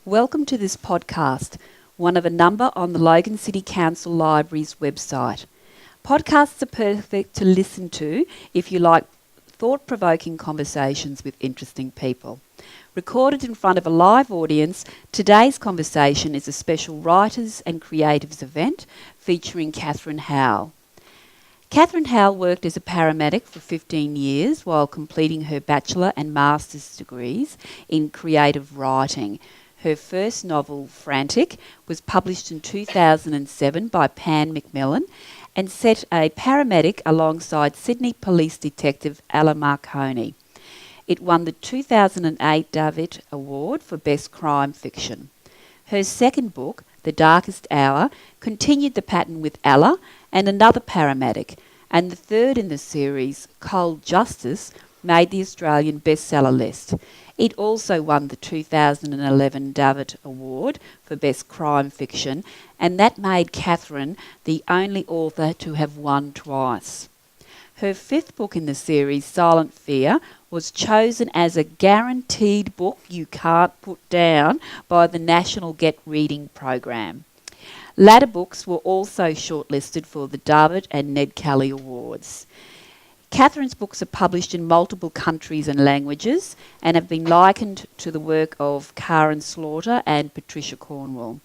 Welcome to this podcast, one of a number on the Logan City Council Library's website. Podcasts are perfect to listen to if you like thought-provoking conversations with interesting people. Recorded in front of a live audience, today's conversation is a special Writers and Creatives event featuring Katherine Howell. Katherine Howell worked as a paramedic for 15 years while completing her bachelor and master's degrees in creative writing. Her first novel, Frantic, was published in 2007 by Pan Macmillan and set a paramedic alongside Sydney Police Detective Ella Marconi. It won the 2008 David Award for Best Crime Fiction. Her second book, The Darkest Hour, continued the pattern with Ella and another paramedic, and the third in the series, Cold Justice, made the Australian bestseller list. It also won the 2011 David Award for Best Crime Fiction, and that made Katherine the only author to have won twice. Her fifth book in the series, Silent Fear, was chosen as a guaranteed book you can't put down by the National Get Reading program. Latter books were also shortlisted for the David and Ned Kelly Awards. Katherine's books are published in multiple countries and languages and have been likened to the work of Karen Slaughter and Patricia Cornwall.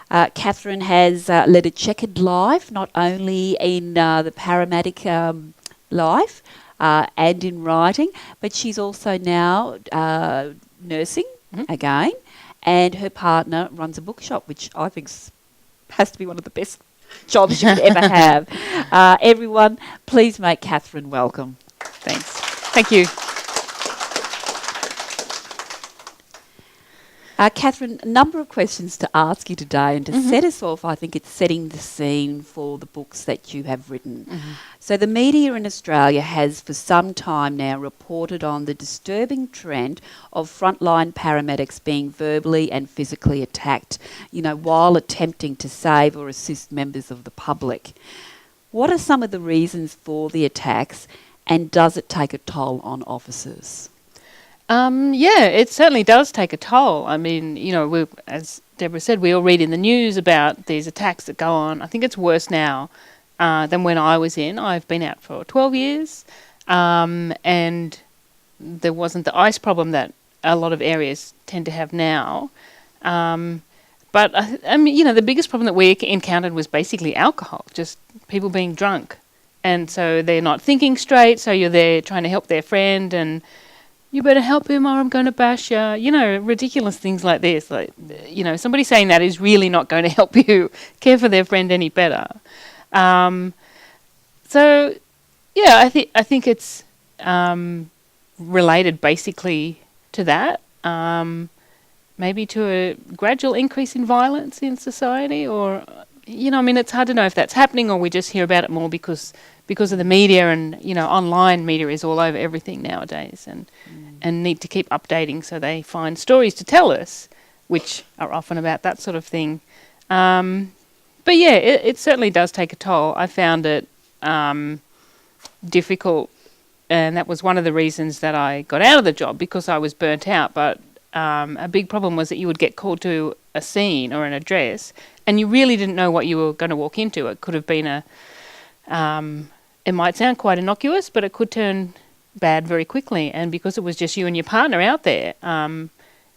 Katherine has led a checkered life, not only in the paramedic life and in writing, but she's also now nursing again, and her partner runs a bookshop, which I think has to be one of the best jobs you could ever have. Everyone, please make Katherine welcome. Thanks. Thank you. Katherine, a number of questions to ask you today, and to set us off, I think it's setting the scene for the books that you have written. So the media in Australia has for some time now reported on the disturbing trend of frontline paramedics being verbally and physically attacked, while attempting to save or assist members of the public. What are some of the reasons for the attacks, and does it take a toll on officers? Yeah, it certainly does take a toll. I mean, as Deborah said, we all read in the news about these attacks that go on. I think it's worse now than when I was in. I've been out for 12 years, and there wasn't the ice problem that a lot of areas tend to have now. But, the biggest problem that we encountered was basically alcohol, just people being drunk. And so they're not thinking straight, so you're there trying to help their friend, and you better help him or I'm going to bash you. Ridiculous things like this. Somebody saying that is really not going to help you care for their friend any better. I think it's related basically to that. Maybe to a gradual increase in violence in society, or it's hard to know if that's happening or we just hear about it more because of the media, and online media is all over everything nowadays, and need to keep updating, so they find stories to tell us, which are often about that sort of thing. But yeah, it certainly does take a toll. I found it difficult, and that was one of the reasons that I got out of the job, because I was burnt out. But a big problem was that you would get called to a scene or an address, and you really didn't know what you were going to walk into. It could have been it might sound quite innocuous, but it could turn bad very quickly. And because it was just you and your partner out there,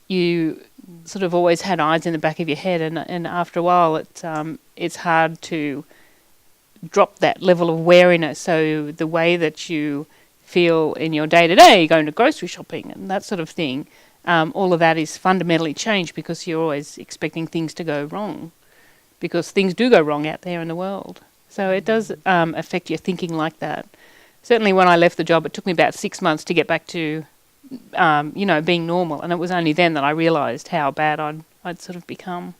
you sort of always had eyes in the back of your head, and after a while it's hard to drop that level of wariness. So the way that you feel in your day-to-day, going to grocery shopping and that sort of thing, all of that is fundamentally changed, because you're always expecting things to go wrong, because things do go wrong out there in the world. So it does affect your thinking like that. Certainly when I left the job, it took me about 6 months to get back to, being normal. And it was only then that I realised how bad I'd sort of become.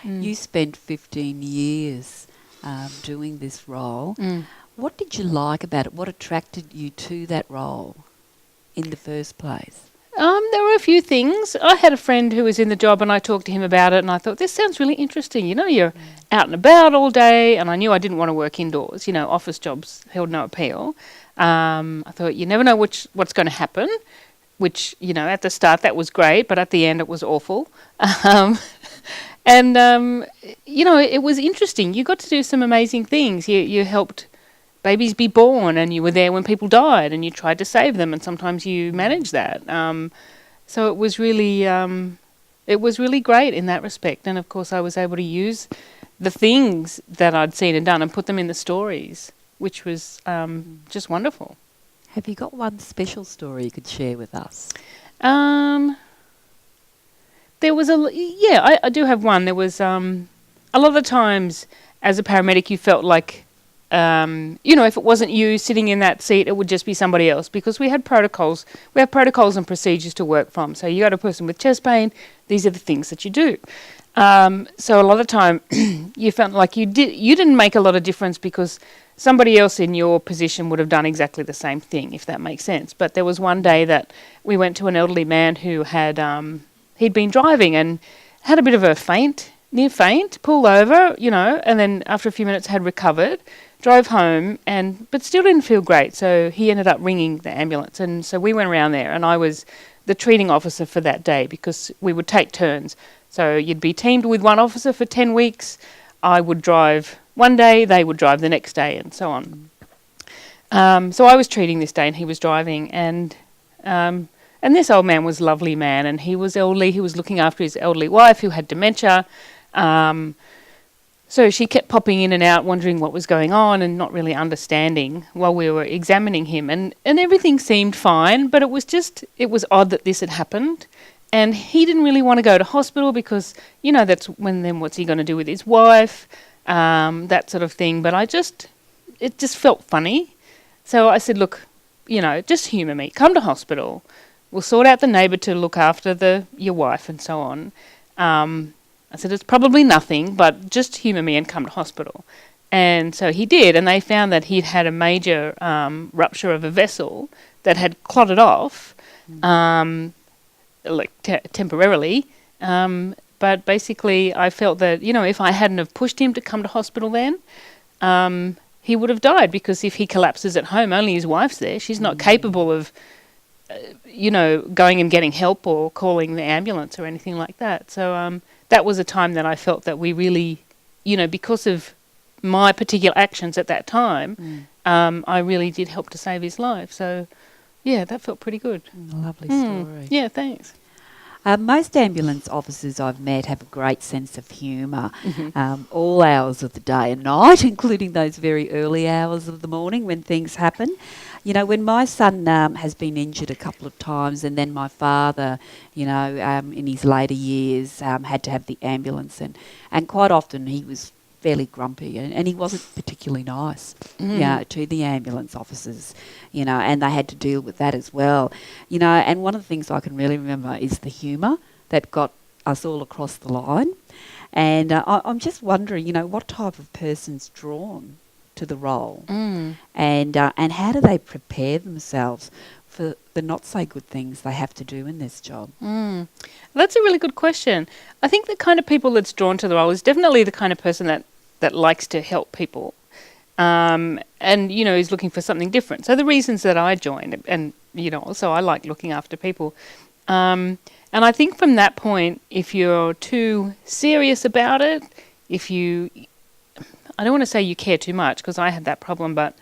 You spent 15 years doing this role. What did you like about it? What attracted you to that role in the first place? There were a few things. I had a friend who was in the job, and I talked to him about it, and I thought, this sounds really interesting. You're out and about all day, and I knew I didn't want to work indoors. Office jobs held no appeal. I thought, you never know what's going to happen. which, at the start that was great, but at the end it was awful. Um, and it was interesting. You got to do some amazing things. You helped babies be born, and you were there when people died, and you tried to save them, and sometimes you managed that. So it was really great in that respect. And of course, I was able to use the things that I'd seen and done and put them in the stories, which was just wonderful. Have you got one special story you could share with us? There was I do have one. There was a lot of the times as a paramedic, you felt like, if it wasn't you sitting in that seat, it would just be somebody else, because we had protocols. We have protocols and procedures to work from. So you got a person with chest pain, these are the things that you do. So a lot of the time you felt like you didn't make a lot of difference, because somebody else in your position would have done exactly the same thing, if that makes sense. But there was one day that we went to an elderly man who had he'd been driving and had a bit of a near faint, pulled over, and then after a few minutes had recovered, drove home, but still didn't feel great. So he ended up ringing the ambulance, and so we went around there, and I was the treating officer for that day, because we would take turns. So you'd be teamed with one officer for 10 weeks. I would drive one day, they would drive the next day, and so on. So I was treating this day, and he was driving, and this old man was a lovely man, and he was elderly. He was looking after his elderly wife who had dementia. So she kept popping in and out, wondering what was going on and not really understanding while we were examining him. And everything seemed fine, but it was odd that this had happened. And he didn't really want to go to hospital because, that's then what's he going to do with his wife, that sort of thing. But it just felt funny. So I said, look, just humour me. Come to hospital. We'll sort out the neighbour to look after your wife and so on. I said, it's probably nothing, but just humour me and come to hospital. And so he did, and they found that he'd had a major rupture of a vessel that had clotted off, temporarily. But basically, I felt that, if I hadn't have pushed him to come to hospital then, he would have died, because if he collapses at home, only his wife's there. She's not capable of, going and getting help or calling the ambulance or anything like that. So that was a time that I felt that we really, because of my particular actions at that time, I really did help to save his life. So, yeah, that felt pretty good. Lovely story. Yeah, thanks. Most ambulance officers I've met have a great sense of humour, all hours of the day and night, including those very early hours of the morning when things happen. When my son has been injured a couple of times, and then my father, in his later years, had to have the ambulance, and quite often he was fairly grumpy, and he wasn't particularly nice to the ambulance officers, and they had to deal with that as well. And one of the things I can really remember is the humour that got us all across the line. And I'm just wondering, what type of person's drawn to the role, and how do they prepare themselves for the not so good things they have to do in this job? That's a really good question. I think the kind of people that's drawn to the role is definitely the kind of person that likes to help people, and is looking for something different. So the reasons that I joined, and also I like looking after people, and I think from that point, if you're too serious about it, I don't want to say you care too much, because I had that problem, but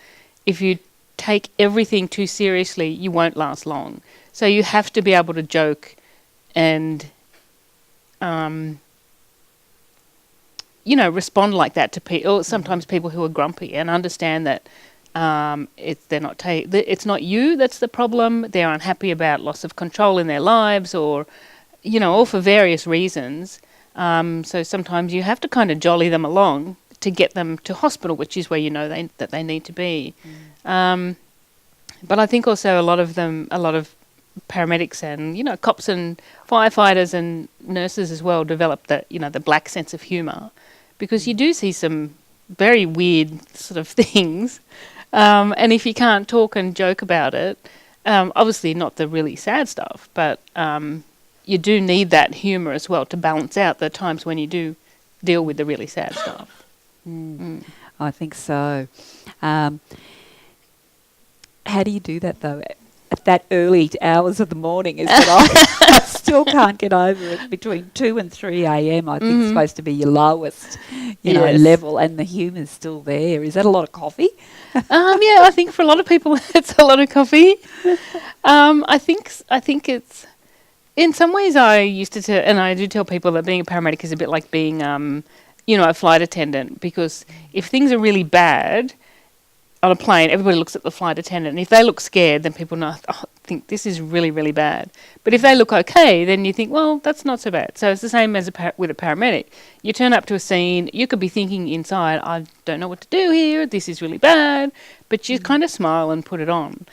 if you take everything too seriously, you won't last long. So you have to be able to joke and, respond like that to people, or sometimes people who are grumpy, and understand that it's not you that's the problem. They're unhappy about loss of control in their lives, or, all for various reasons. So sometimes you have to kind of jolly them along to get them to hospital, which is where that they need to be. But I think also a lot of paramedics and cops and firefighters and nurses as well develop the black sense of humour, because you do see some very weird sort of things, and if you can't talk and joke about it, obviously not the really sad stuff, but you do need that humour as well to balance out the times when you do deal with the really sad stuff. I think so. How do you do that, though? at that early hours of the morning is that I still can't get over it. Between 2 and 3 a.m. I think it's supposed to be your lowest, level, and the humour's still there. Is that a lot of coffee? Yeah, I think for a lot of people it's a lot of coffee. I think it's, in some ways I used to tell, and I do tell people that being a paramedic is a bit like being, a flight attendant, because if things are really bad on a plane, everybody looks at the flight attendant, and if they look scared, then people think this is really, really bad. But if they look okay, then you think, well, that's not so bad. So it's the same as with a paramedic. You turn up to a scene, you could be thinking inside, I don't know what to do here, this is really bad, but you kind of smile and put it on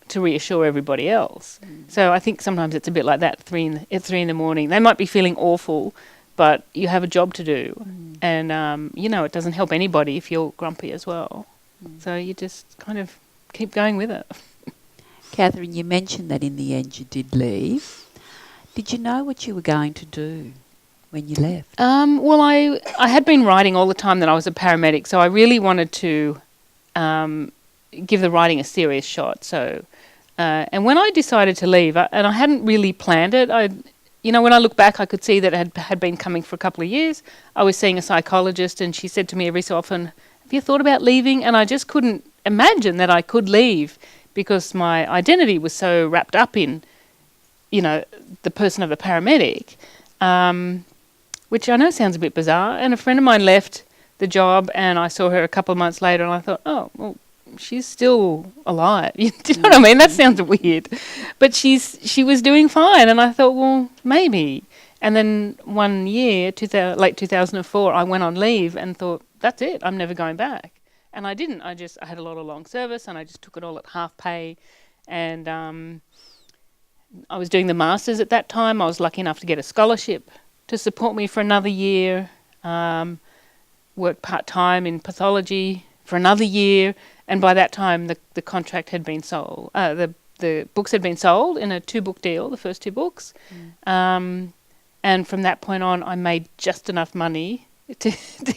to reassure everybody else. So I think sometimes it's a bit like that at 3 in the morning. They might be feeling awful, but you have a job to do, and it doesn't help anybody if you're grumpy as well. So you just kind of keep going with it. Katherine, you mentioned that in the end you did leave. Did you know what you were going to do when you left? Well, I had been writing all the time that I was a paramedic, so I really wanted to give the writing a serious shot. So, and when I decided to leave, and I hadn't really planned it, when I look back, I could see that it had been coming for a couple of years. I was seeing a psychologist, and she said to me every so often, have you thought about leaving? And I just couldn't imagine that I could leave, because my identity was so wrapped up in, the person of a paramedic, which I know sounds a bit bizarre. And a friend of mine left the job, and I saw her a couple of months later, and I thought, oh, well, she's still alive. Do you know what I mean? That sounds weird. But she was doing fine, and I thought, well, maybe. And then one year, late 2004, I went on leave and thought, that's it, I'm never going back. And I didn't. I had a lot of long service, and I just took it all at half pay. And I was doing the masters at that time. I was lucky enough to get a scholarship to support me for another year. Worked part-time in pathology for another year. And by that time, the contract had been sold. The books had been sold in a 2-book deal, the first 2 books. And from that point on, I made just enough money to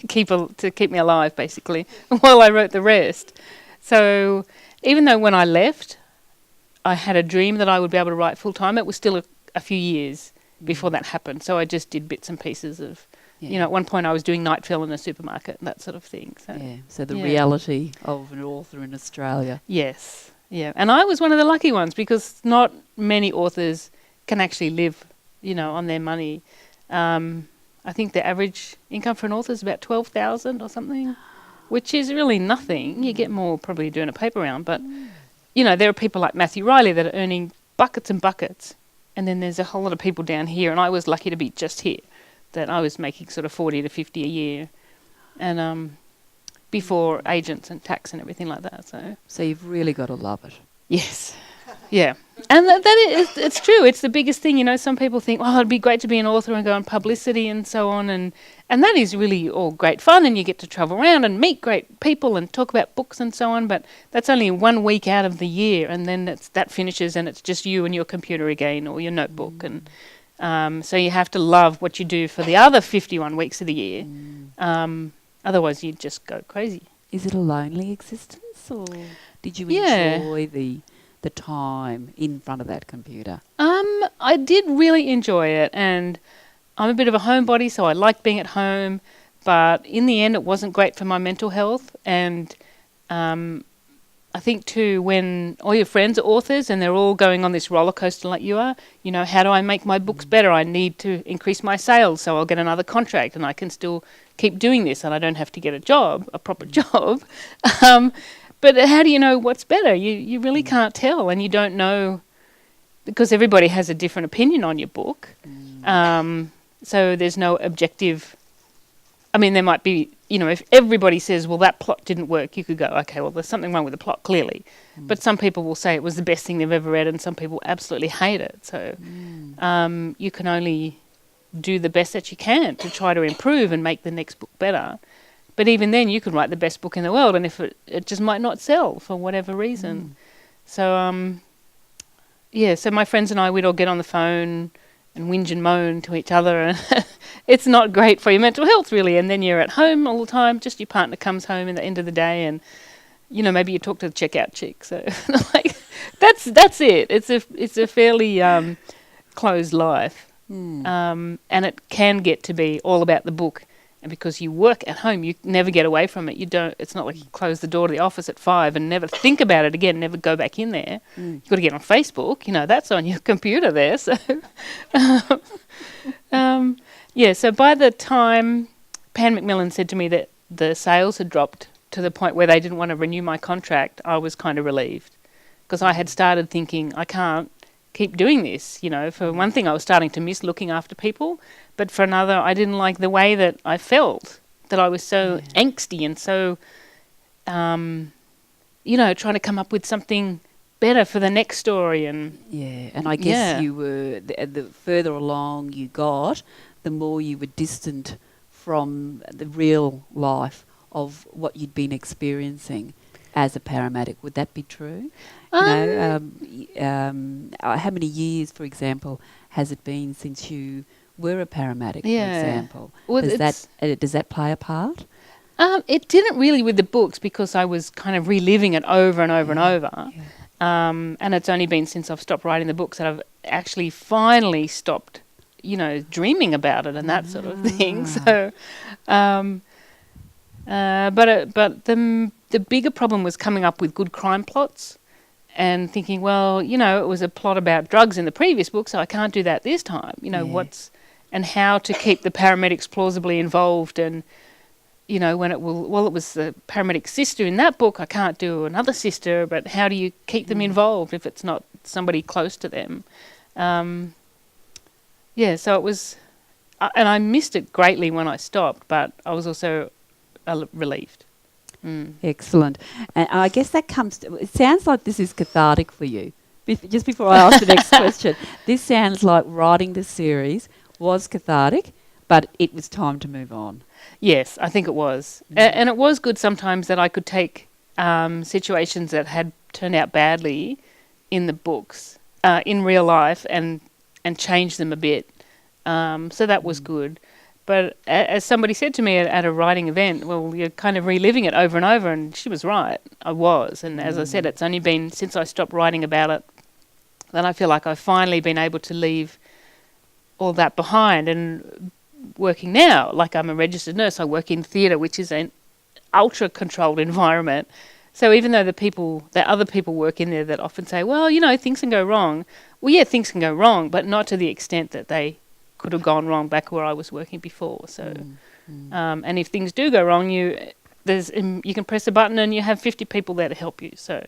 keep me alive, basically, while I wrote the rest. So even though when I left, I had a dream that I would be able to write full-time, it was still a few years before that happened. So I just did bits and pieces of, at one point I was doing night fill in a supermarket and that sort of thing. So the reality of an author in Australia. Yes, yeah. And I was one of the lucky ones, because not many authors can actually live, on their money. I think the average income for an author is about $12,000 or something, which is really nothing. You get more probably doing a paper round, but there are people like Matthew Riley that are earning buckets and buckets, and then there's a whole lot of people down here, and I was lucky to be just here, that I was making sort of 40 to 50 a year, and before agents and tax and everything like that. So you've really got to love it. Yes. Yeah. And it's true. It's the biggest thing. Some people think, oh, it'd be great to be an author and go on publicity and so on. And that is really all great fun, and you get to travel around and meet great people and talk about books and so on. But that's only 1 week out of the year, and then that finishes, and it's just you and your computer again, or your notebook. And so you have to love what you do for the other 51 weeks of the year. Otherwise, you'd just go crazy. Is it a lonely existence, or did you enjoy the time in front of that computer? I did really enjoy it, and I'm a bit of a homebody, so I like being at home, but in the end it wasn't great for my mental health. And I think too, when all your friends are authors and they're all going on this roller coaster like you are, how do I make my books better? I need to increase my sales so I'll get another contract and I can still keep doing this and I don't have to get a proper job. But how do you know what's better? You really can't tell, and you don't know, because everybody has a different opinion on your book. So there's no objective. I mean, there might be, if everybody says, well, that plot didn't work, you could go, okay, well, there's something wrong with the plot, clearly. But some people will say it was the best thing they've ever read, and some people absolutely hate it. So you can only do the best that you can to try to improve and make the next book better. But even then, you could write the best book in the world, and if it just might not sell for whatever reason. So, so my friends and I, we'd all get on the phone and whinge and moan to each other, and it's not great for your mental health, really. And then you're at home all the time, just your partner comes home at the end of the day, and, maybe you talk to the checkout chick. So, That's it. It's a fairly closed life, and it can get to be all about the book. And because you work at home, you never get away from it. You don't. It's not like you close the door to the office at 5 and never think about it again. Never go back in there. You've got to get on Facebook. That's on your computer there. So, So by the time Pan Macmillan said to me that the sales had dropped to the point where they didn't want to renew my contract, I was kind of relieved, because I had started thinking, I can't keep doing this. For one thing, I was starting to miss looking after people, but for another, I didn't like the way that I felt, that I was so angsty and so, trying to come up with something better for the next story. And I guess you were, the further along you got, the more you were distant from the real life of what you'd been experiencing as a paramedic. Would that be true? How many years, for example, has it been since you were a paramedic, for example? Well, does that play a part? It didn't really with the books, because I was kind of reliving it over and over and over. And it's only been since I've stopped writing the books that I've actually finally stopped, dreaming about it and that sort of thing. So, but the bigger problem was coming up with good crime plots and thinking, well, it was a plot about drugs in the previous book, so I can't do that this time. And how to keep the paramedics plausibly involved, and when it was the paramedic sister in that book, I can't do another sister, but how do you keep them involved if it's not somebody close to them? So it was, and I missed it greatly when I stopped, but I was also relieved. Excellent. And I guess that it sounds like this is cathartic for you. Just before I ask the next question, this sounds like writing the series was cathartic, but it was time to move on. Yes, I think it was. And it was good sometimes that I could take situations that had turned out badly in the books, in real life, and change them a bit. So that was good. But as somebody said to me at a writing event, well, you're kind of reliving it over and over, and she was right. I was. And as I said, it's only been since I stopped writing about it that I feel like I've finally been able to leave all that behind. And working now, like I'm a registered nurse, I work in theatre, which is an ultra-controlled environment. So even though the other people work in there that often say, well, things can go wrong. Well, yeah, things can go wrong, but not to the extent that they could have gone wrong back where I was working before. So, and if things do go wrong, you can press a button and you have 50 people there to help you. So,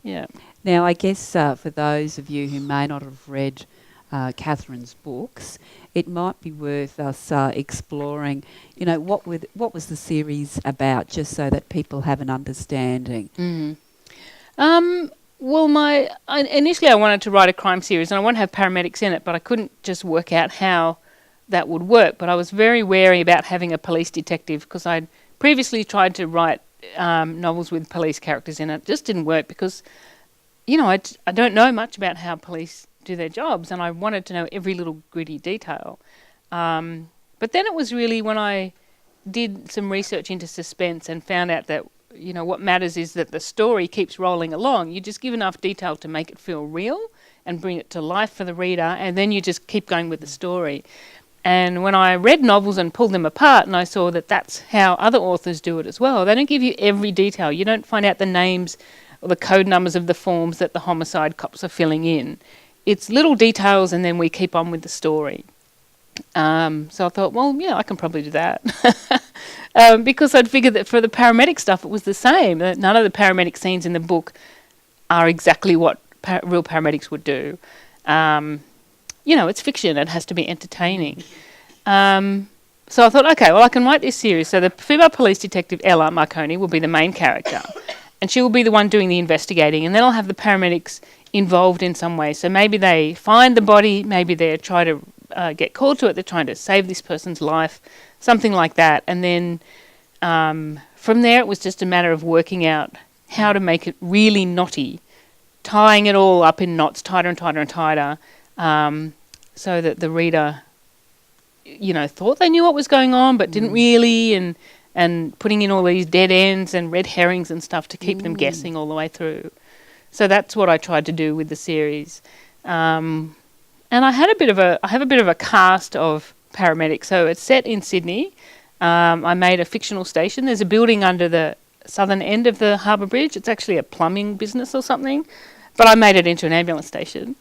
yeah. Now, I guess for those of you who may not have read Katherines' books, it might be worth us exploring, what was the series about, just so that people have an understanding. Well, initially I wanted to write a crime series, and I wanted to have paramedics in it, but I couldn't just work out how that would work. But I was very wary about having a police detective, because I'd previously tried to write novels with police characters in it. It just didn't work because, I don't know much about how police do their jobs, and I wanted to know every little gritty detail. But then it was really when I did some research into suspense and found out that what matters is that the story keeps rolling along. You just give enough detail to make it feel real and bring it to life for the reader, and then you just keep going with the story. And when I read novels and pulled them apart, and I saw that that's how other authors do it as well, they don't give you every detail. You don't find out the names or the code numbers of the forms that the homicide cops are filling in. It's little details, and then we keep on with the story. So I thought, well, yeah, I can probably do that. Because I'd figured that for the paramedic stuff, it was the same. That none of the paramedic scenes in the book are exactly what real paramedics would do. It's fiction. It has to be entertaining. So I thought, okay, well, I can write this series. So the female police detective, Ella Marconi, will be the main character. And she will be the one doing the investigating. And then I'll have the paramedics involved in some way. So maybe they find the body. Maybe they're trying to get called to it. They're trying to save this person's life. Something like that. And then from there, it was just a matter of working out how to make it really knotty, tying it all up in knots, tighter and tighter and tighter, so that the reader, thought they knew what was going on, but didn't really, and putting in all these dead ends and red herrings and stuff to keep them guessing all the way through. So that's what I tried to do with the series. And I have a bit of a cast of paramedics. So it's set in Sydney. I made a fictional station. There's a building under the southern end of the harbour bridge. It's actually a plumbing business or something, but I made it into an ambulance station.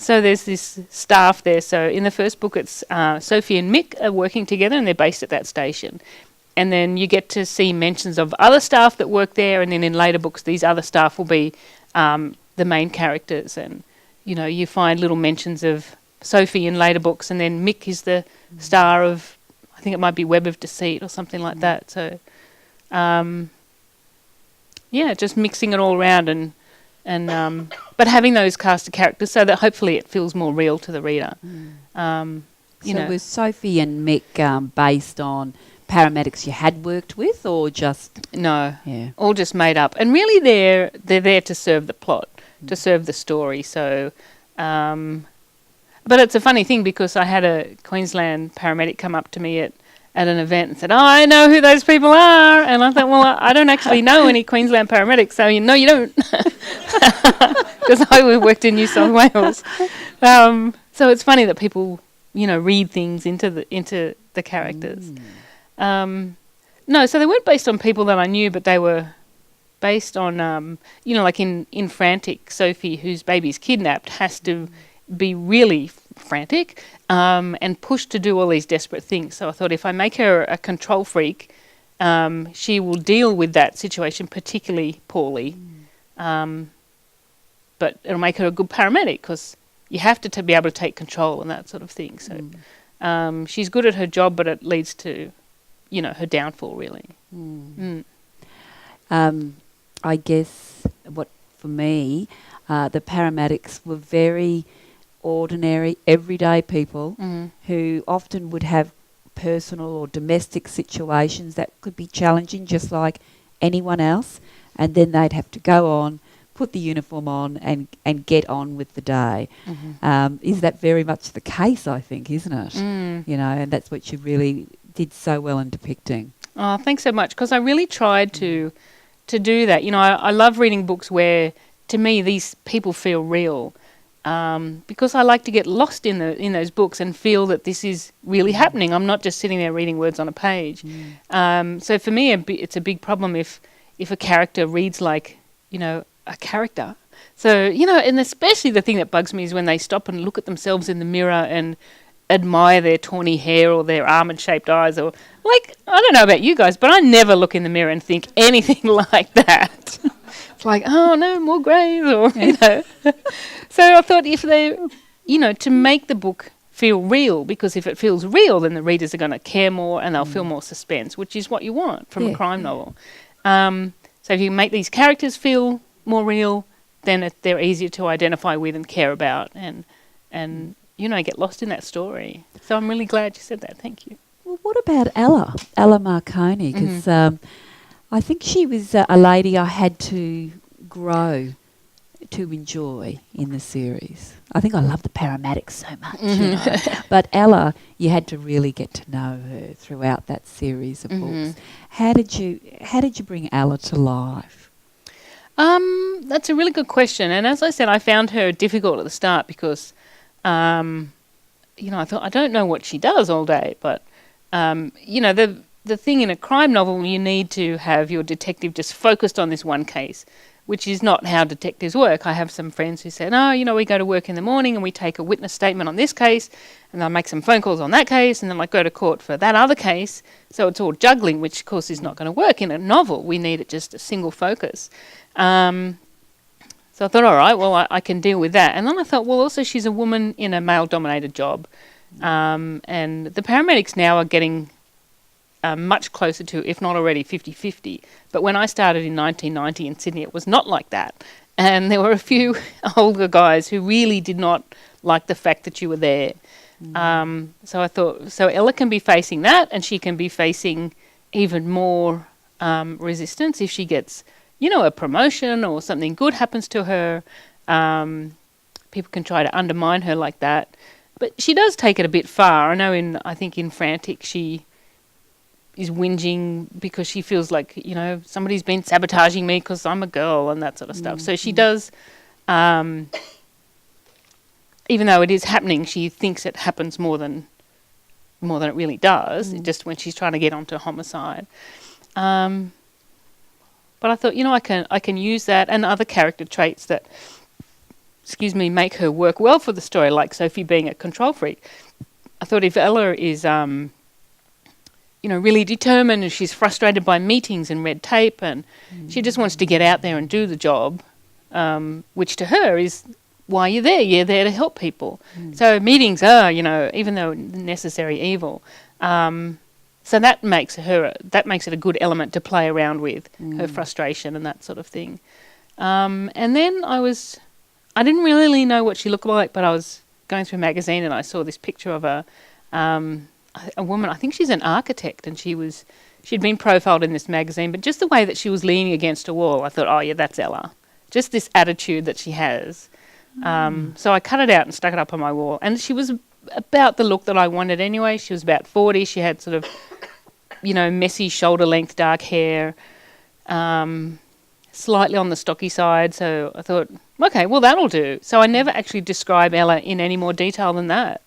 So there's this staff there. So in the first book, it's Sophie and Mick are working together, and they're based at that station. And then you get to see mentions of other staff that work there, and then in later books, these other staff will be the main characters. And, you know, you find little mentions of Sophie in later books, and then Mick is the star of, I think it might be Web of Deceit or something like that. So, just mixing it all around and but having those cast of characters so that hopefully it feels more real to the reader. Was Sophie and Mick based on paramedics you had worked with, or just all just made up? And really, they're there to serve the plot, to serve the story. So, but it's a funny thing because I had a Queensland paramedic come up to me at an event and said, "Oh, I know who those people are," and I thought, well, I don't actually know any Queensland paramedics, so you don't, because I worked in New South Wales. So it's funny that people, read things into the characters. No, so they weren't based on people that I knew, but they were based on, like in Frantic, Sophie, whose baby's kidnapped, has to be really frantic and pushed to do all these desperate things. So I thought if I make her a control freak, she will deal with that situation particularly poorly. But it'll make her a good paramedic because you have to be able to take control and that sort of thing. So she's good at her job, but it leads to her downfall, really. I guess for me, the paramedics were very ordinary, everyday people who often would have personal or domestic situations that could be challenging, just like anyone else, and then they'd have to go on, put the uniform on, and get on with the day. Is that very much the case, I think, isn't it? And that's what you really did so well in depicting. Oh, thanks so much, because I really tried to do that. I love reading books where, to me, these people feel real, because I like to get lost in those books and feel that this is really happening. I'm not just sitting there reading words on a page. So for me, it's a big problem if a character reads like, a character. So, and especially the thing that bugs me is when they stop and look at themselves in the mirror and admire their tawny hair or their almond-shaped eyes, or, like, I don't know about you guys, but I never look in the mirror and think anything like that. It's like, oh no, more greys, or, So I thought if they, to make the book feel real, because if it feels real, then the readers are going to care more and they'll feel more suspense, which is what you want from a crime novel. So if you make these characters feel more real, then they're easier to identify with and care about, and get lost in that story. So I'm really glad you said that. Thank you. Well, what about Ella Marconi? Because I think she was a lady I had to grow to enjoy in the series. I think I love the paramedics so much, but Ella, you had to really get to know her throughout that series of books. How did you bring Ella to life? That's a really good question, and as I said, I found her difficult at the start because, I thought, I don't know what she does all day, but the thing in a crime novel, you need to have your detective just focused on this one case, which is not how detectives work. I have some friends who said, we go to work in the morning and we take a witness statement on this case, and they'll make some phone calls on that case, and then go to court for that other case. So it's all juggling, which of course is not going to work in a novel. We need just a single focus. So I thought, all right, well, I can deal with that. And then I thought, well, also she's a woman in a male-dominated job. And the paramedics now are getting much closer to, if not already, 50-50. But when I started in 1990 in Sydney, it was not like that. And there were a few older guys who really did not like the fact that you were there. So I thought, so Ella can be facing that, and she can be facing even more resistance if she gets, a promotion or something good happens to her. People can try to undermine her like that. But she does take it a bit far. I know I think in Frantic she is whinging because she feels like, somebody's been sabotaging me because I'm a girl and that sort of stuff. So she does, even though it is happening, she thinks it happens more than it really does, just when she's trying to get onto homicide. But I thought, I can use that and other character traits that, make her work well for the story, like Sophie being a control freak. I thought if Ella is, really determined and she's frustrated by meetings and red tape and she just wants to get out there and do the job, which to her is why you're there. You're there to help people. So meetings are, even though necessary evil. So that makes it a good element to play around with, her frustration and that sort of thing. And then I didn't really know what she looked like, but I was going through a magazine and I saw this picture of a woman. I think she's an architect, and she'd been profiled in this magazine, but just the way that she was leaning against a wall, I thought, oh yeah, that's Ella. Just this attitude that she has. So I cut it out and stuck it up on my wall, and she was about the look that I wanted anyway. She was about 40. She had sort of, messy shoulder-length dark hair, slightly on the stocky side. So I thought, okay, well, that'll do. So I never actually describe Ella in any more detail than that.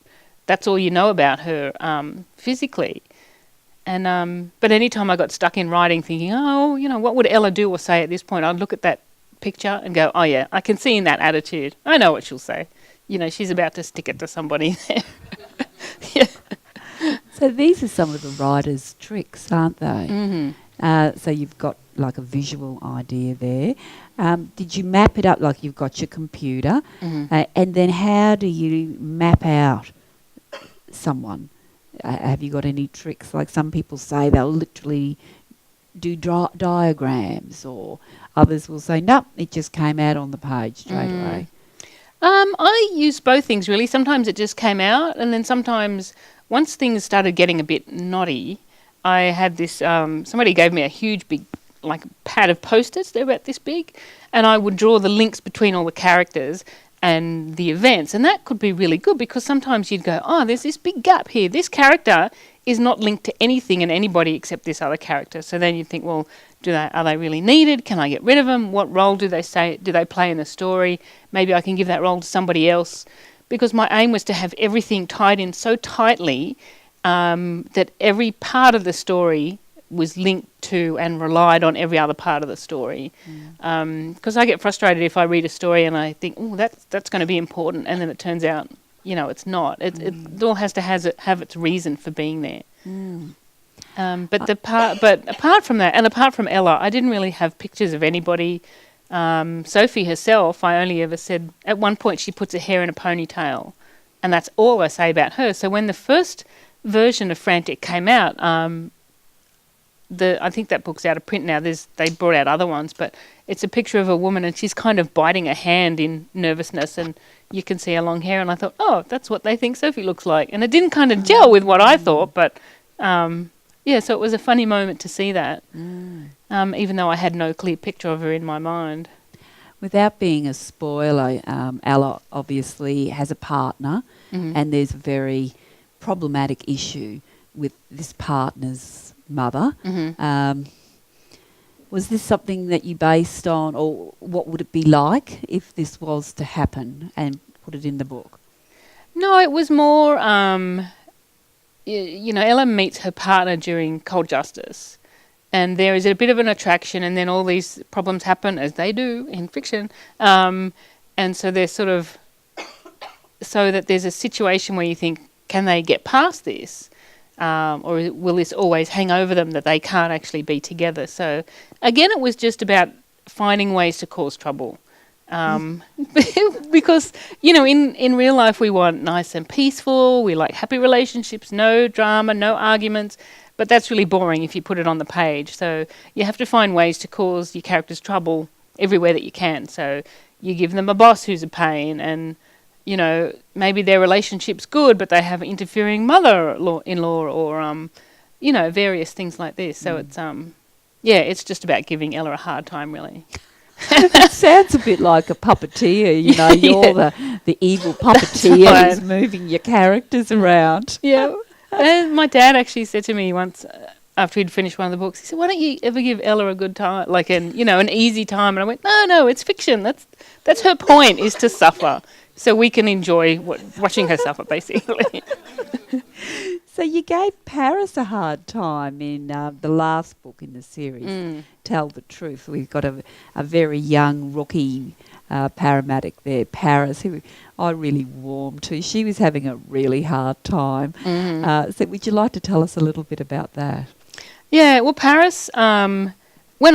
That's all you know about her physically. And but any time I got stuck in writing thinking, what would Ella do or say at this point, I'd look at that picture and go, oh yeah, I can see in that attitude. I know what she'll say. She's about to stick it to somebody there. Yeah. So these are some of the writer's tricks, aren't they? Mm-hmm. So you've got like a visual idea there. Did you map it up like you've got your computer? Mm-hmm. And then how do you map out someone? Have you got any tricks? Like some people say they'll literally do diagrams, or others will say, nope, it just came out on the page straight away. I use both things really. Sometimes it just came out, and then sometimes once things started getting a bit knotty, I had this, somebody gave me a huge big pad of post-its. They're about this big, and I would draw the links between all the characters and the events, and that could be really good because sometimes you'd go, oh, there's this big gap here. This character is not linked to anything and anybody except this other character. So then you'd think, well, are they really needed? Can I get rid of them? What role do they play in the story? Maybe I can give that role to somebody else, because my aim was to have everything tied in so tightly that every part of the story was linked to and relied on every other part of the story. Because I get frustrated if I read a story and I think, oh, that's going to be important, and then it turns out, it's not. It all has to have its reason for being there. But apart from that, and apart from Ella, I didn't really have pictures of anybody. Sophie herself, I only ever said at one point she puts her hair in a ponytail, and that's all I say about her. So when the first version of Frantic came out, I think that book's out of print now. They brought out other ones, but it's a picture of a woman and she's kind of biting her hand in nervousness, and you can see her long hair. And I thought, oh, that's what they think Sophie looks like. And it didn't kind of gel with what I thought, but so it was a funny moment to see that, even though I had no clear picture of her in my mind. Without being a spoiler, Ella obviously has a partner, and there's a very problematic issue with this partner's mother. Was this something that you based on, or what would it be like if this was to happen, and put it in the book? No, it was more, Ella meets her partner during Cold Justice, and there is a bit of an attraction, and then all these problems happen, as they do in fiction, and so they're sort of, so that there's a situation where you think, can they get past this? Or will this always hang over them that they can't actually be together? So again, it was just about finding ways to cause trouble. Because, in real life we want nice and peaceful, we like happy relationships, no drama, no arguments, but that's really boring if you put it on the page. So you have to find ways to cause your characters trouble everywhere that you can. So you give them a boss who's a pain, and maybe their relationship's good, but they have an interfering mother-in-law, or, various things like this. So it's, it's just about giving Ella a hard time, really. It sounds a bit like a puppeteer, you're the evil puppeteer who's moving your characters around. Yeah. And my dad actually said to me once, after he'd finished one of the books, he said, "Why don't you ever give Ella a good time, like an easy time?" And I went, "No, it's fiction. That's her point, is to suffer, so we can enjoy watching her suffer, basically." So you gave Paris a hard time in the last book in the series, Tell the Truth. We've got a very young rookie paramedic there, Paris, who I really warmed to. She was having a really hard time. So would you like to tell us a little bit about that? Yeah, well, Paris, when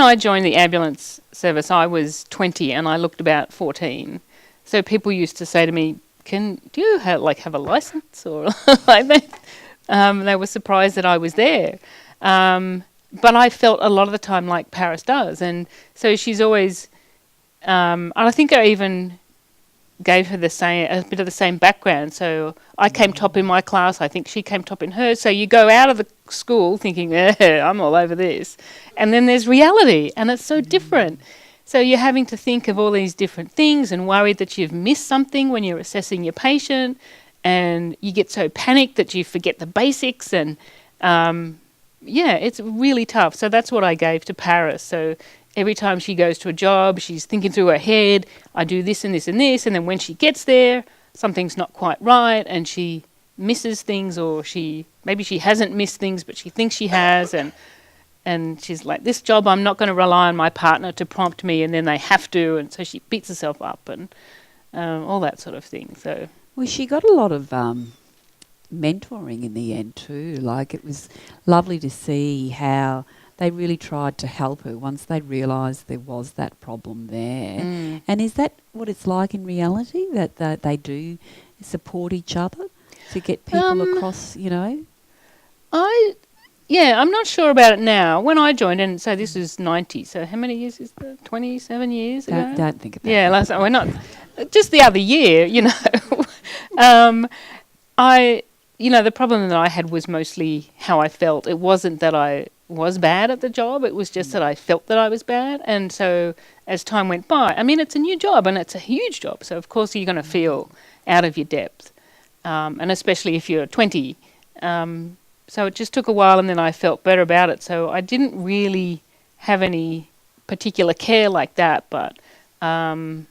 I joined the ambulance service, I was 20 and I looked about 14. So people used to say to me, do you have a license or like that? They were surprised that I was there. But I felt a lot of the time like Paris does. And so she's always, and I think I even gave her a bit of the same background. So I came top in my class. I think she came top in hers. So you go out of the school thinking, I'm all over this. And then there's reality, and it's so different. So you're having to think of all these different things and worried that you've missed something when you're assessing your patient. And you get so panicked that you forget the basics. And it's really tough. So that's what I gave to Paris. So every time she goes to a job, she's thinking through her head, I do this and this and this, and then when she gets there, something's not quite right, and she misses things, or maybe she hasn't missed things, but she thinks she has, and she's like, this job, I'm not going to rely on my partner to prompt me, and then they have to, and so she beats herself up, and all that sort of thing. So, well, she got a lot of mentoring in the end too. Like, it was lovely to see how they really tried to help her once they realised there was that problem there. And is that what it's like in reality, that they do support each other to get people across, I'm not sure about it now. When I joined, and so this is 90, so how many years is that? 27 years ago? Don't think about that. Yeah, we're not, just the other year, the problem that I had was mostly how I felt. It wasn't that I was bad at the job, it was just that I felt that I was bad. And so as time went by, I mean, it's a new job and it's a huge job, so of course you're going to feel out of your depth, and especially if you're 20. So it just took a while, and then I felt better about it. So I didn't really have any particular care like that, but and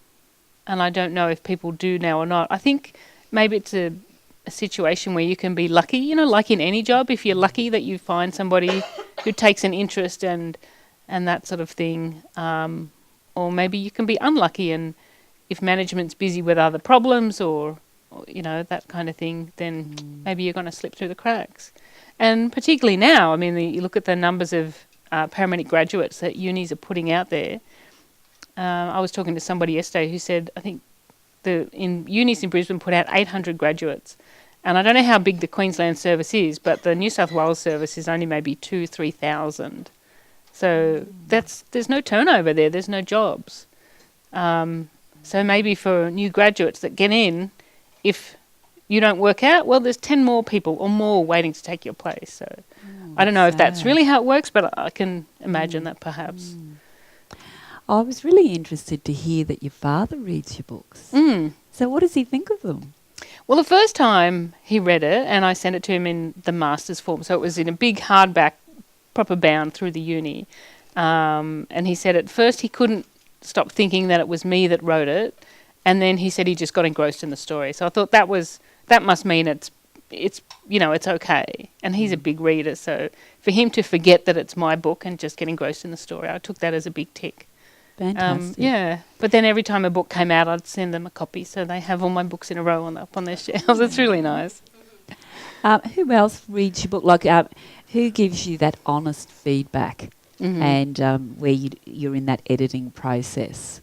I don't know if people do now or not. I think maybe it's a situation where you can be lucky, like in any job, if you're lucky that you find somebody who takes an interest and that sort of thing, or maybe you can be unlucky, and if management's busy with other problems or that kind of thing, then maybe you're going to slip through the cracks. And particularly now, I mean, you look at the numbers of paramedic graduates that unis are putting out there. I was talking to somebody yesterday who said, I think unis in Brisbane put out 800 graduates. And I don't know how big the Queensland service is, but the New South Wales service is only maybe 2,000-3,000. So there's no turnover there. There's no jobs. So maybe for new graduates that get in, if you don't work out, well, there's 10 more people or more waiting to take your place. So I don't know if that's really how it works, but I can imagine that perhaps. I was really interested to hear that your father reads your books. So what does he think of them? Well, the first time he read it, and I sent it to him in the master's form, so it was in a big hardback, proper bound through the uni. And he said at first he couldn't stop thinking that it was me that wrote it, and then he said he just got engrossed in the story. So I thought that must mean it's okay. And he's a big reader, so for him to forget that it's my book and just get engrossed in the story, I took that as a big tick. Fantastic. Yeah, but then every time a book came out, I'd send them a copy, so they have all my books in a row up on their shelves. It's really nice. Who else reads your book? Like, who gives you that honest feedback, and where you're in that editing process?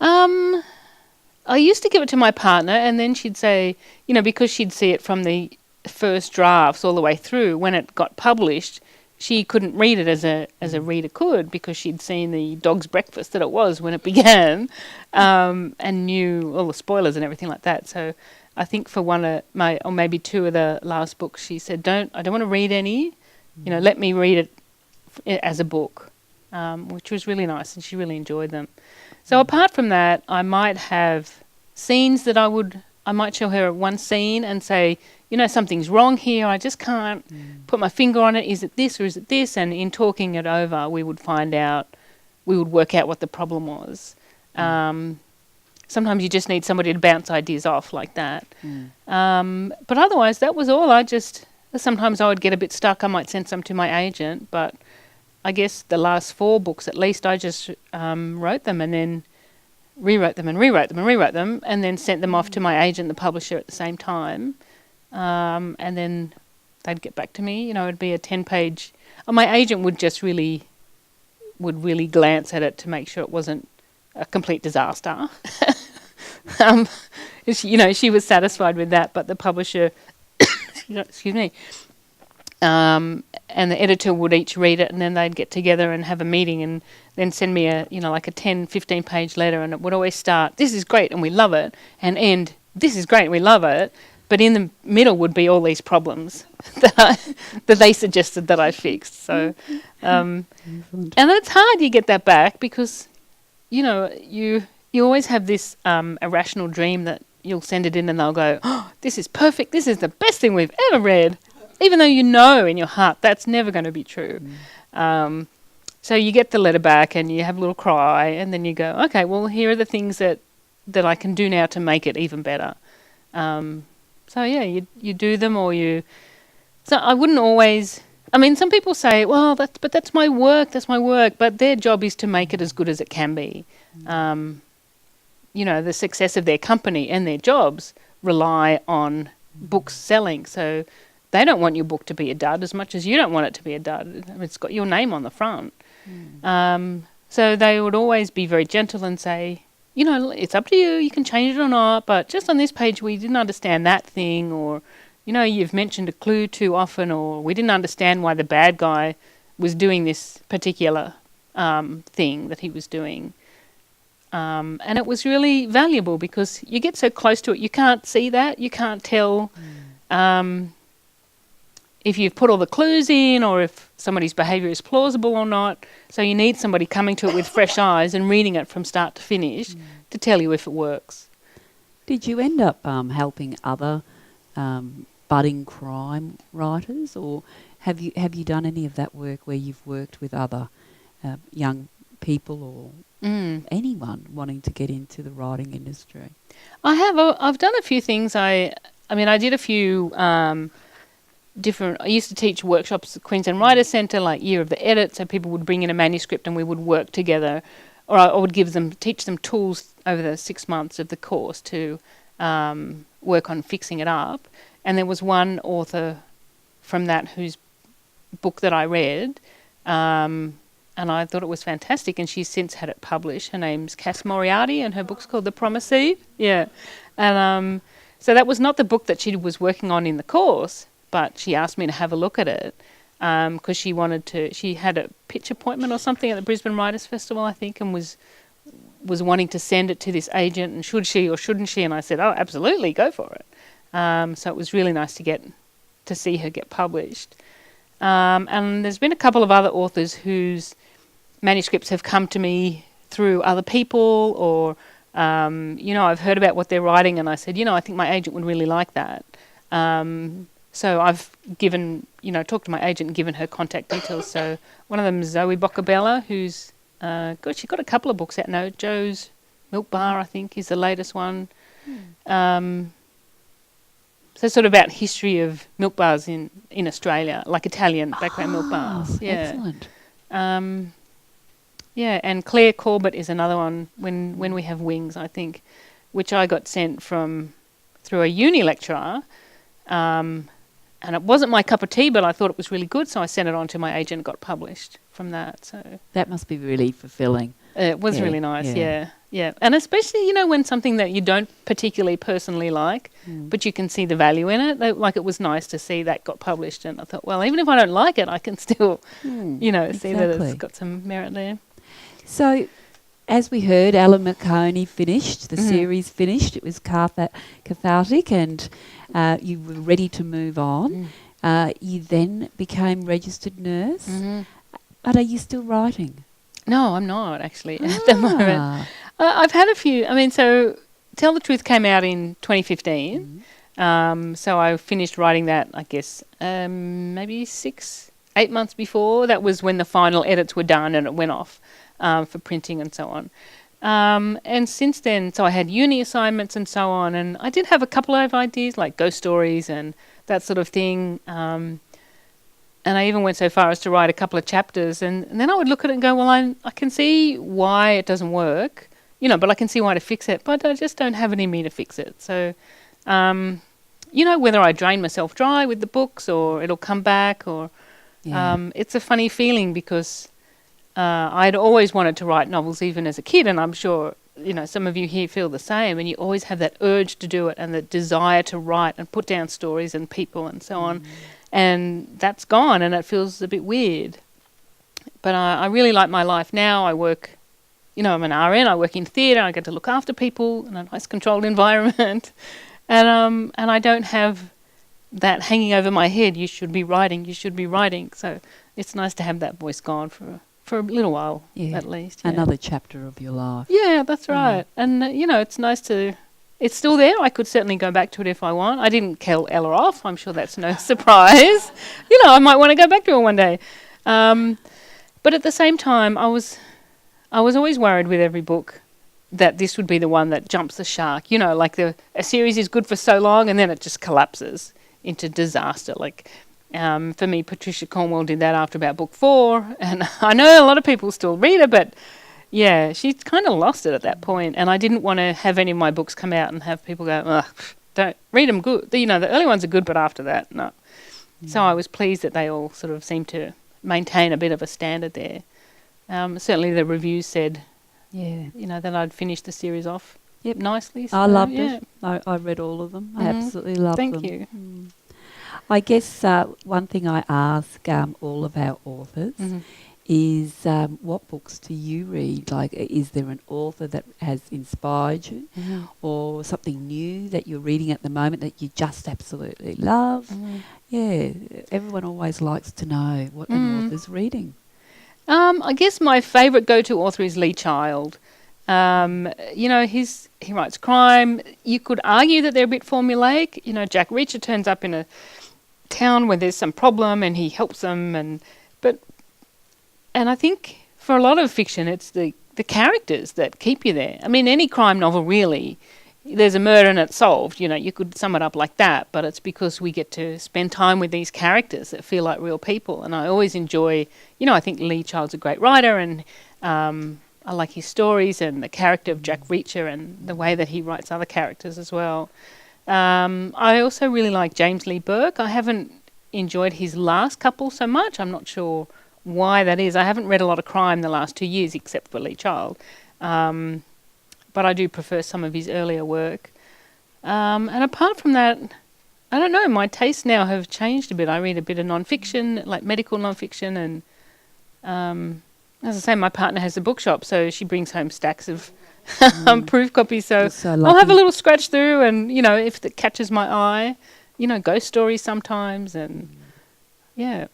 I used to give it to my partner, and then she'd say, because she'd see it from the first drafts all the way through, when it got published, she couldn't read it as a reader could, because she'd seen the dog's breakfast that it was when it began, and knew all the spoilers and everything like that. So I think for one of my, or maybe two of the last books, she said, I don't want to read any, let me read it as a book, which was really nice, and she really enjoyed them. So apart from that, I might have scenes that I would I might show her one scene and say, something's wrong here. I just can't put my finger on it. Is it this or is it this? And in talking it over, we would work out what the problem was. Sometimes you just need somebody to bounce ideas off like that. But otherwise, that was all. Sometimes I would get a bit stuck. I might send some to my agent, but I guess the last 4 books at least, I just wrote them and then rewrote them and rewrote them and rewrote them and then sent them off to my agent, the publisher, at the same time. And then they'd get back to me. It'd be a 10-page... my agent would just really glance at it to make sure it wasn't a complete disaster. She was satisfied with that, but the publisher... excuse me... and the editor would each read it, and then they'd get together and have a meeting and then send me a 10, 15-page letter, and it would always start, "This is great and we love it," and end, "This is great and we love it," but in the middle would be all these problems that they suggested that I fixed. So, and it's hard you get that back because, you always have this irrational dream that you'll send it in and they'll go, "Oh, this is perfect, this is the best thing we've ever read," even though in your heart that's never going to be true. So you get the letter back and you have a little cry and then you go, okay, well, here are the things that I can do now to make it even better. So yeah, you do them or you... So I wouldn't always... some people say, well, that's my work, but their job is to make it as good as it can be. The success of their company and their jobs rely on books selling, so they don't want your book to be a dud as much as you don't want it to be a dud. It's got your name on the front. So they would always be very gentle and say, it's up to you, you can change it or not, but just on this page we didn't understand that thing, or, you've mentioned a clue too often, or we didn't understand why the bad guy was doing this particular thing that he was doing. And it was really valuable because you get so close to it, you can't see that, you can't tell... if you've put all the clues in or if somebody's behaviour is plausible or not. So you need somebody coming to it with fresh eyes and reading it from start to finish to tell you if it works. Did you end up helping other budding crime writers, or have you done any of that work where you've worked with other young people or anyone wanting to get into the writing industry? I have. I've done a few things. I did a few... I used to teach workshops at Queensland Writers Centre, like Year of the Edit, so people would bring in a manuscript and we would work together, or I would teach them tools over the 6 months of the course to work on fixing it up. And there was one author from that whose book that I read, and I thought it was fantastic, and she's since had it published. Her name's Cass Moriarty, and her book's called The Promise Eve. Yeah. And so that was not the book that she was working on in the course, but she asked me to have a look at it because she had a pitch appointment or something at the Brisbane Writers Festival, I think, and was wanting to send it to this agent, and should she or shouldn't she? And I said, oh, absolutely, go for it. So it was really nice to see her get published. And there's been a couple of other authors whose manuscripts have come to me through other people, or, I've heard about what they're writing, and I said, I think my agent would really like that. So I've talked to my agent and given her contact details. So one of them is Zoe Boccabella, who's she's got a couple of books out now. Joe's Milk Bar, I think, is the latest one. So sort of about history of milk bars in Australia, like Italian background milk bars. Yeah. Excellent. And Claire Corbett is another one, When We Have Wings, I think, which I got sent through a uni lecturer. And it wasn't my cup of tea, but I thought it was really good, so I sent it on to my agent and got published from that. So that must be really fulfilling. It was really nice, yeah. And especially, when something that you don't particularly personally like, but you can see the value in it. Like, it was nice to see that got published, and I thought, well, even if I don't like it, I can still, see that it's got some merit there. So, as we heard, Alan Marconi finished, the series finished. It was cathartic, and you were ready to move on. You then became registered nurse. But are you still writing? No, I'm not, actually, at the moment. I've had a few. So Tell the Truth came out in 2015. So I finished writing that, I guess, maybe 8 months before. That was when the final edits were done and it went off for printing and so on. And since then, so I had uni assignments and so on, and I did have a couple of ideas like ghost stories and that sort of thing. And I even went so far as to write a couple of chapters, and then I would look at it and go, well, I can see why it doesn't work, but I can see why to fix it, but I just don't have it in me to fix it. So, whether I drain myself dry with the books or it'll come back or... it's a funny feeling because I'd always wanted to write novels even as a kid, and I'm sure some of you here feel the same, and you always have that urge to do it and the desire to write and put down stories and people and so on, and that's gone and it feels a bit weird. But I really like my life now. I work, I'm an RN, I work in theatre, I get to look after people in a nice controlled environment, and I don't have that hanging over my head, you should be writing. So it's nice to have that voice gone for a little while, at least. Yeah. Another chapter of your life. Yeah, that's right. And, it's nice to... It's still there. I could certainly go back to it if I want. I didn't kill Ella off. I'm sure that's no surprise. I might want to go back to it one day. But at the same time, I was always worried with every book that this would be the one that jumps the shark. Like a series is good for so long and then it just collapses into disaster. Like for me, Patricia Cornwell did that after about book 4, and I know a lot of people still read it, but yeah, she kind of lost it at that point, and I didn't want to have any of my books come out and have people go, ugh, don't read them good. The early ones are good, but after that, no. So I was pleased that they all sort of seemed to maintain a bit of a standard there. Certainly the reviews said, that I'd finished the series off nicely. So, I loved it. I read all of them. I absolutely loved them. Thank you. I guess one thing I ask all of our authors is what books do you read? Like, is there an author that has inspired you or something new that you're reading at the moment that you just absolutely love? Yeah, everyone always likes to know what an author's reading. I guess my favourite go-to author is Lee Child. He writes crime. You could argue that they're a bit formulaic. Jack Reacher turns up in a town where there's some problem and he helps them, and I think for a lot of fiction it's the characters that keep you there. I mean, any crime novel really, there's a murder and it's solved. You could sum it up like that, but it's because we get to spend time with these characters that feel like real people, and I always enjoy, I think Lee Child's a great writer, and I like his stories and the character of Jack Reacher and the way that he writes other characters as well. I also really like James Lee Burke. I haven't enjoyed his last couple so much. I'm not sure why that is. I haven't read a lot of crime the last 2 years except for Lee Child. But I do prefer some of his earlier work. And apart from that, I don't know, my tastes now have changed a bit. I read a bit of non-fiction, like medical non-fiction, and as I say, my partner has a bookshop, so she brings home stacks of proof copies. So I'll have a little scratch through, and if it catches my eye, ghost stories sometimes, and I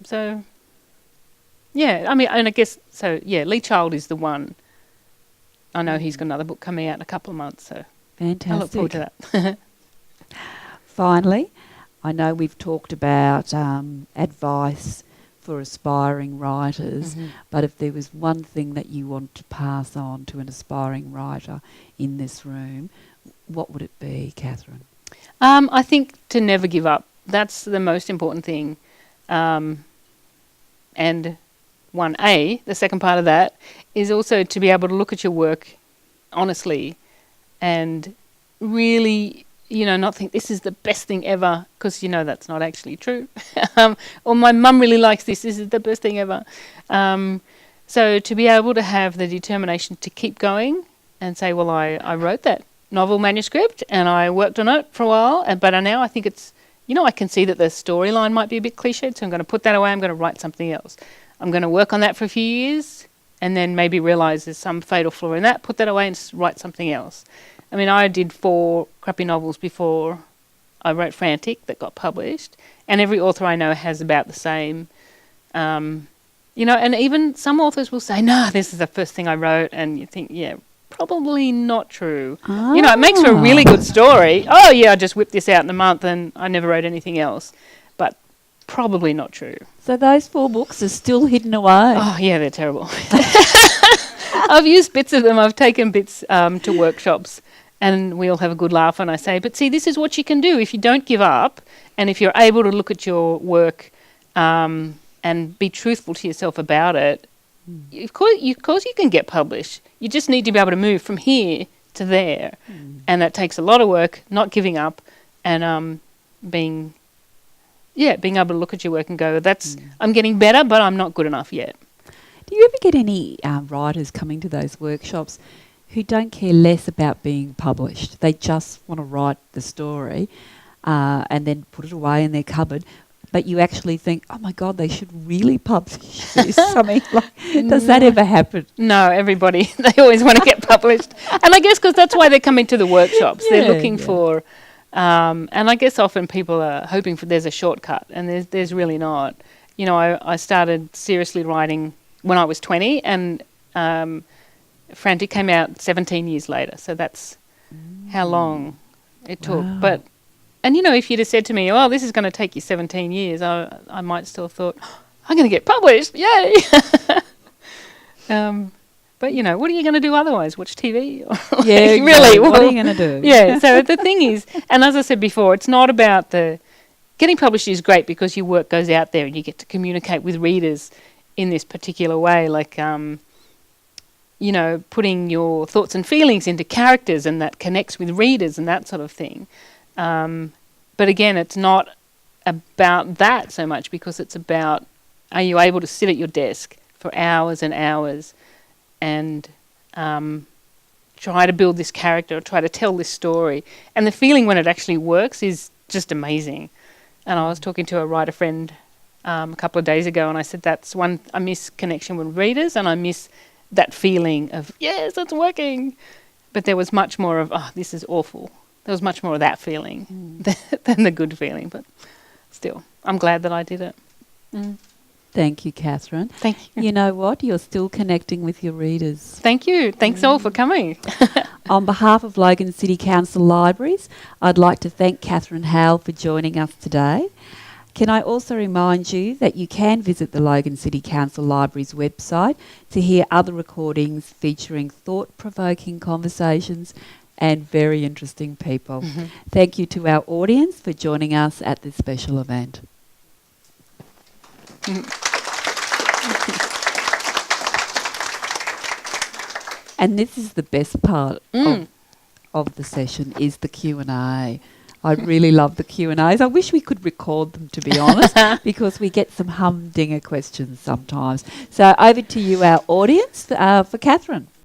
guess so. Yeah, Lee Child is the one. I know he's got another book coming out in a couple of months, so fantastic. I look forward to that. Finally, I know we've talked about advice for aspiring writers, but if there was one thing that you want to pass on to an aspiring writer in this room, what would it be, Katherine? I think to never give up. That's the most important thing. And 1A, the second part of that, is also to be able to look at your work honestly and really, not think this is the best thing ever, because that's not actually true. Or my mum really likes this is the best thing ever. So to be able to have the determination to keep going and say, well, I wrote that novel manuscript and I worked on it for a while, but now I think it's, I can see that the storyline might be a bit cliched, so I'm going to put that away, I'm going to write something else. I'm going to work on that for a few years and then maybe realise there's some fatal flaw in that, put that away and write something else. I mean, I did 4 crappy novels before I wrote Frantic that got published, and every author I know has about the same. And even some authors will say, no, this is the first thing I wrote, and you think, yeah, probably not true. You know, it makes for a really good story. Oh, yeah, I just whipped this out in a month and I never wrote anything else. But probably not true. So those 4 books are still hidden away. Oh, yeah, they're terrible. I've used bits of them. I've taken bits to workshops and we all have a good laugh and I say, but see, this is what you can do if you don't give up and if you're able to look at your work and be truthful to yourself about it. Of course you can get published. You just need to be able to move from here to there. And that takes a lot of work, not giving up and being able to look at your work and go, I'm getting better, but I'm not good enough yet. Do you ever get any writers coming to those workshops who don't care less about being published? They just want to write the story and then put it away in their cupboard. But you actually think, oh my God, they should really publish this. I mean, does that ever happen? No, everybody, they always want to get published. And I guess because that's why they're coming to the workshops. They're looking for, and I guess often people are hoping for there's a shortcut, and there's really not. You know, I started seriously writing when I was 20, and Frantic came out 17 years later. So that's how long it took. Wow. And, you know, if you'd have said to me, oh, this is going to take you 17 years, I might still have thought, I'm going to get published, yay! But, you know, what are you going to do otherwise? Watch TV? Yeah, exactly. Really? What are you going to do? Yeah, so the thing is, and as I said before, it's not about getting published is great because your work goes out there and you get to communicate with readers in this particular way, like, you know, putting your thoughts and feelings into characters and that connects with readers and that sort of thing. But again, it's not about that so much because it's about, are you able to sit at your desk for hours and hours and try to build this character or try to tell this story. And the feeling when it actually works is just amazing. And I was talking to a writer friend a couple of days ago and I said that's one, I miss connection with readers and I miss that feeling of, yes, it's working. But there was much more of, oh, this is awful. There was much more of that feeling than the good feeling. But still, I'm glad that I did it. Thank you, Katherine. Thank you. You know what? You're still connecting with your readers. Thank you. Thanks all for coming. On behalf of Logan City Council Libraries, I'd like to thank Katherine Howell for joining us today. Can I also remind you that you can visit the Logan City Council Libraries website to hear other recordings featuring thought-provoking conversations and very interesting people. Thank you to our audience for joining us at this special event. And this is the best part of the session, is the Q&A. I really love the Q&As. I wish we could record them, to be honest, because we get some humdinger questions sometimes. So over to you, our audience, for Katherine.